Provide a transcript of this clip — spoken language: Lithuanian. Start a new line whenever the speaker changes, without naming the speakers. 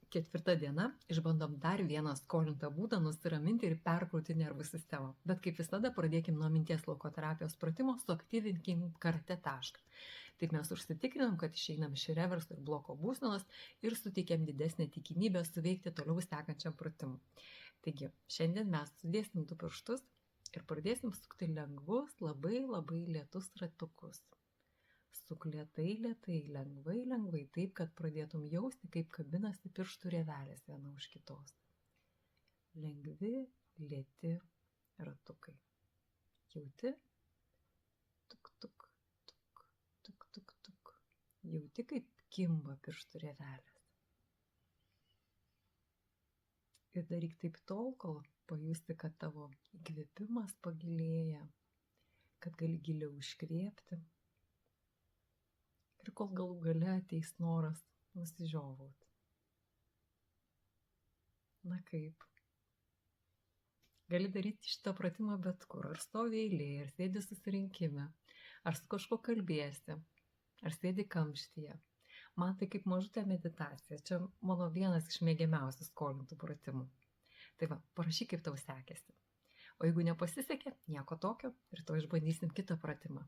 Ketvirta diena, išbandom dar vieną skolintą būdą nusiraminti ir perkrauti nervų sistemą. Bet kaip visada, pradėkim nuo minties lauko terapijos pratimo, suaktyvinkim karate tašką. Taip mes užsitikrinam, kad išeinam iš reverso ir bloko būsenos ir suteikiam didesnę tikimybę suveikti toliau sekančiam pratimui. Taigi, šiandien mes sudėsim 2 pirštus ir pradėsim sukti lengvus, labai lėtus ratukus. Suk lėtai, lengvai, taip, kad pradėtum jausti, kaip kabinasi pirštų rievelės viena už kitos. Lengvi, lėti ratukai. Jauti? Tuk, tuk, tuk, tuk, tuk, tuk. Jauti, kaip kimba pirštų rievelės. Ir daryk taip tol, kol pajusti, kad tavo įkvėpimas pagilėja, kad gali giliau iškvėpti. Ir kol galų gale ateis noras nusižiovauti. Na kaip? Gali daryti šitą pratimą bet kur. Ar stovi eilėje, ar sėdi susirinkime, ar su kažkuo kalbėsi, ar sėdi kamštyje. Man tai kaip mažutė meditacija. Čia mano vienas iš mėgiamiausių skolintų pratimų. Tai va, parašyk, kaip tau sekėsi. O jeigu nepasisekė, nieko tokio, ir to išbandysim kitą pratimą.